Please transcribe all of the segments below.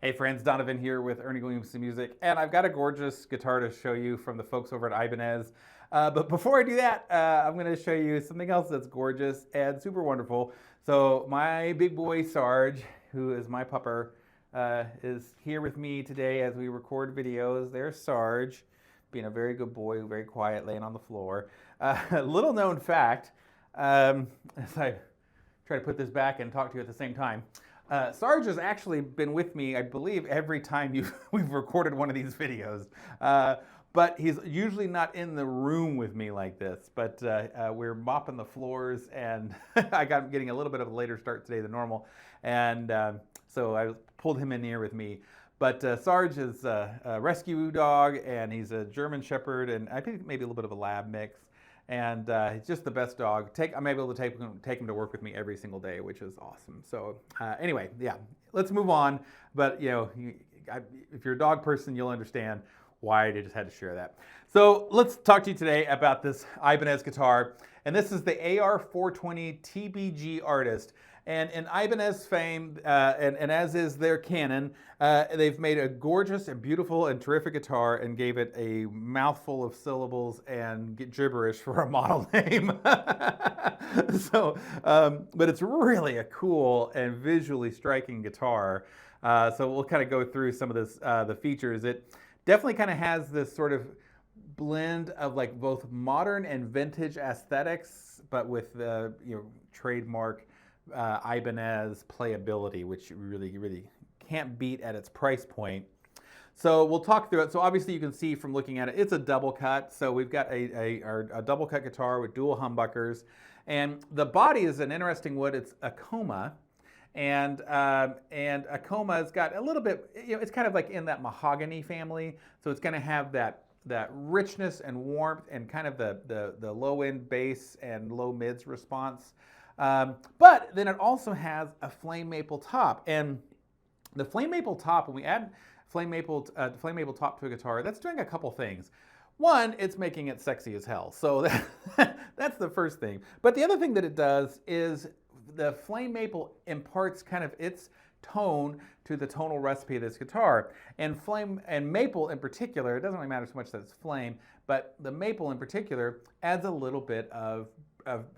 Hey friends, Donovan here with Ernie Williamson Music, and I've got a gorgeous guitar to show you from the folks over at Ibanez. But before I do that, I'm going to show you something else that's gorgeous and super wonderful. So my big boy Sarge, who is my pupper, is here with me today as we record videos. There's Sarge, being a very good boy, very quiet, laying on the floor. Little known fact, as I try to put this back and talk to you at the same time, Sarge has actually been with me, I believe, every time we've recorded one of these videos. But he's usually not in the room with me like this. But we're mopping the floors, and I got getting a little bit of a later start today than normal. And so I pulled him in here with me. But Sarge is a rescue dog, and he's a German Shepherd, and I think maybe a little bit of a lab mix. And he's just the best dog. I'm able to take him to work with me every single day, which is awesome. So anyway, yeah, let's move on. But you know, if you're a dog person, you'll understand why I just had to share that. So let's talk to you today about this Ibanez guitar. And this is the AR420 TBG Artist. And in Ibanez fame, and as is their canon, they've made a gorgeous and beautiful and terrific guitar and gave it a mouthful of syllables and gibberish for a model name. So, but it's really a cool and visually striking guitar. So we'll kind of go through some of this, the features. It definitely kind of has this sort of blend of like both modern and vintage aesthetics, but with the trademark Ibanez playability, which you really can't beat at its price point. So we'll talk through it. So obviously you can see from looking at it, it's a double cut. So we've got a double cut guitar with dual humbuckers, and the body is an interesting wood. It's a coma, and a coma has got a little bit, it's kind of like in that mahogany family. So it's going to have that richness and warmth and kind of the low end bass and low mids response. But then it also has a flame maple top, and the flame maple top, when we add flame maple top to a guitar, that's doing a couple things. One, it's making it sexy as hell. So that's the first thing. But the other thing that it does is the flame maple imparts kind of its tone to the tonal recipe of this guitar. And flame and maple in particular, it doesn't really matter so much that it's flame, but the maple in particular adds a little bit of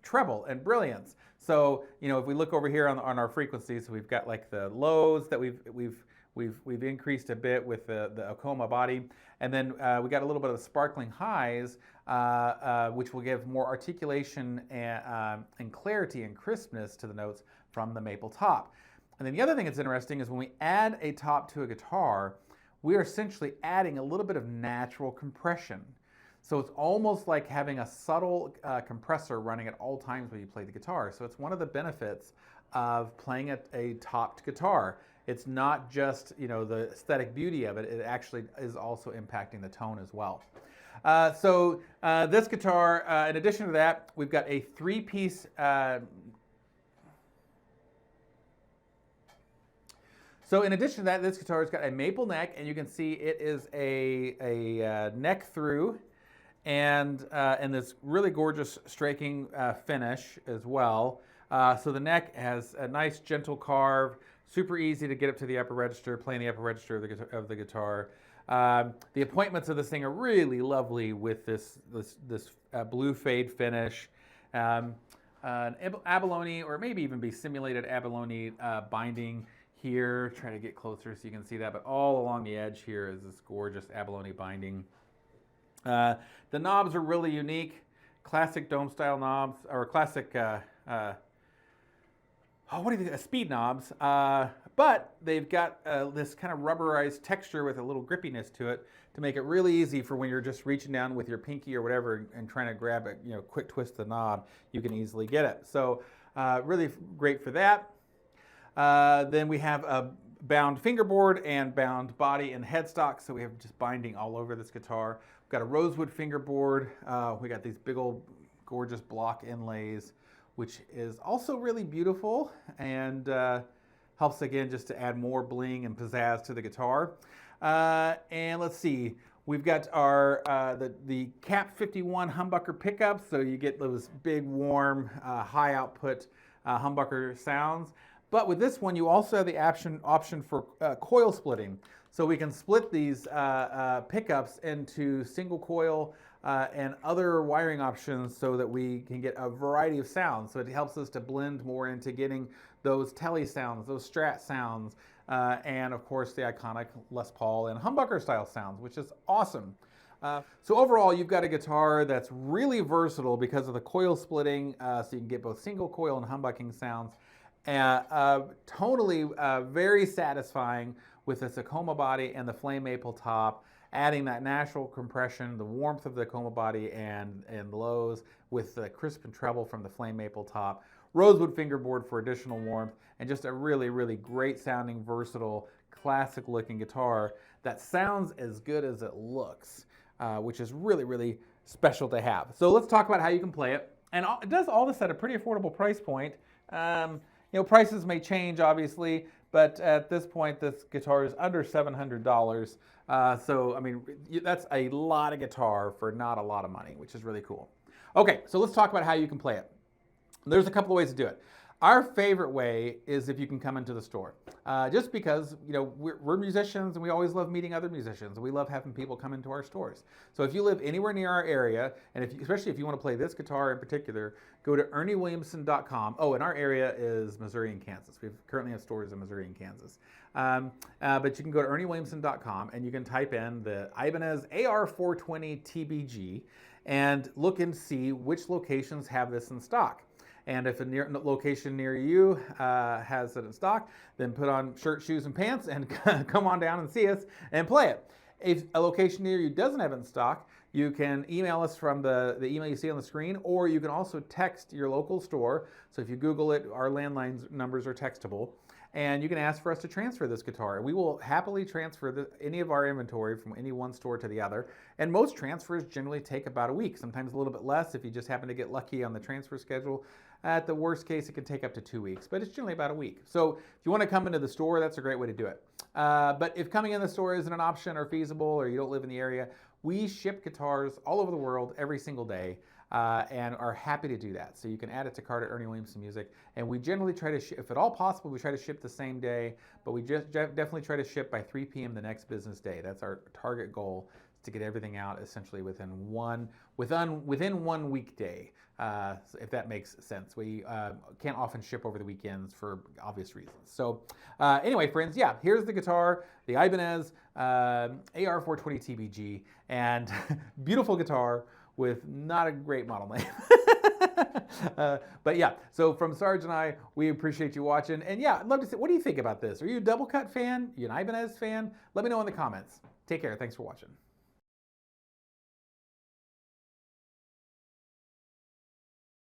treble and brilliance. So, if we look over here on our frequencies, we've got like the lows that we've increased a bit with the Okoma body, and then we got a little bit of the sparkling highs, which will give more articulation and clarity and crispness to the notes from the maple top. And then the other thing that's interesting is when we add a top to a guitar, we are essentially adding a little bit of natural compression. So it's almost like having a subtle compressor running at all times when you play the guitar. So it's one of the benefits of playing a topped guitar. It's not just the aesthetic beauty of it, it actually is also impacting the tone as well. So this guitar, in addition to that, we've got a three-piece So in addition to that, this guitar has got a maple neck, and you can see it is a neck through, and this really gorgeous striking finish as well. So the neck has a nice gentle carve, super easy to get up to the upper register, playing the upper register of the guitar. The appointments of this thing are really lovely with this blue fade finish. An Abalone, or maybe even be simulated Abalone binding here. Try to get closer so you can see that, but all along the edge here is this gorgeous Abalone binding. The knobs are really unique, classic dome style knobs, or classic speed knobs, but they've got this kind of rubberized texture with a little grippiness to it to make it really easy for when you're just reaching down with your pinky or whatever and trying to grab it, quick twist the knob, you can easily get it. So really great for that. Then we have a bound fingerboard and bound body and headstock, so we have just binding all over this guitar. We've got a rosewood fingerboard. We got these big old gorgeous block inlays, which is also really beautiful and helps again just to add more bling and pizzazz to the guitar. And let's see, we've got our the Cap 51 humbucker pickups, so you get those big warm high output humbucker sounds. But with this one, you also have the option for coil splitting. So we can split these pickups into single coil and other wiring options so that we can get a variety of sounds. So it helps us to blend more into getting those telly sounds, those Strat sounds, and of course the iconic Les Paul and humbucker style sounds, which is awesome. So overall, you've got a guitar that's really versatile because of the coil splitting, so you can get both single coil and humbucking sounds. Tonally very satisfying with the Okoma body and the flame maple top, adding that natural compression, the warmth of the Okoma body and lows with the crisp and treble from the flame maple top, rosewood fingerboard for additional warmth, and just a really, really great sounding, versatile, classic looking guitar that sounds as good as it looks, which is really, really special to have. So let's talk about how you can play it. And it does all this at a pretty affordable price point. Prices may change, obviously, but at this point, this guitar is under $700. So, I mean, that's a lot of guitar for not a lot of money, which is really cool. Okay, so let's talk about how you can play it. There's a couple of ways to do it. Our favorite way is if you can come into the store, just because we're musicians and we always love meeting other musicians, and we love having people come into our stores. So if you live anywhere near our area, and especially if you want to play this guitar in particular, go to ErnieWilliamson.com. Oh, and our area is Missouri and Kansas. We currently have stores in Missouri and Kansas. But you can go to ErnieWilliamson.com and you can type in the Ibanez AR420 TBG and look and see which locations have this in stock. And if a location near you has it in stock, then put on shirt, shoes, and pants and come on down and see us and play it. If a location near you doesn't have it in stock, you can email us from the email you see on the screen, or you can also text your local store. So if you Google it, our landline numbers are textable. And you can ask for us to transfer this guitar. And we will happily transfer any of our inventory from any one store to the other. And most transfers generally take about a week, sometimes a little bit less if you just happen to get lucky on the transfer schedule. At the worst case, it can take up to 2 weeks, but it's generally about a week. So if you want to come into the store, that's a great way to do it. But if coming in the store isn't an option or feasible, or you don't live in the area, we ship guitars all over the world every single day. And are happy to do that. So you can add it to cart at Ernie Williamson Music. And we generally try to, if at all possible, we try to ship the same day, but we just definitely try to ship by 3 p.m. the next business day. That's our target goal. to get everything out essentially within one weekday, if that makes sense. We can't often ship over the weekends for obvious reasons. So anyway, friends, yeah, here's the guitar, the Ibanez AR420 TBG, and beautiful guitar with not a great model name. But yeah, so from Sarge and I, we appreciate you watching. And yeah, I'd love to see, what do you think about this? Are you a double cut fan? Are you an Ibanez fan? Let me know in the comments. Take care. Thanks for watching.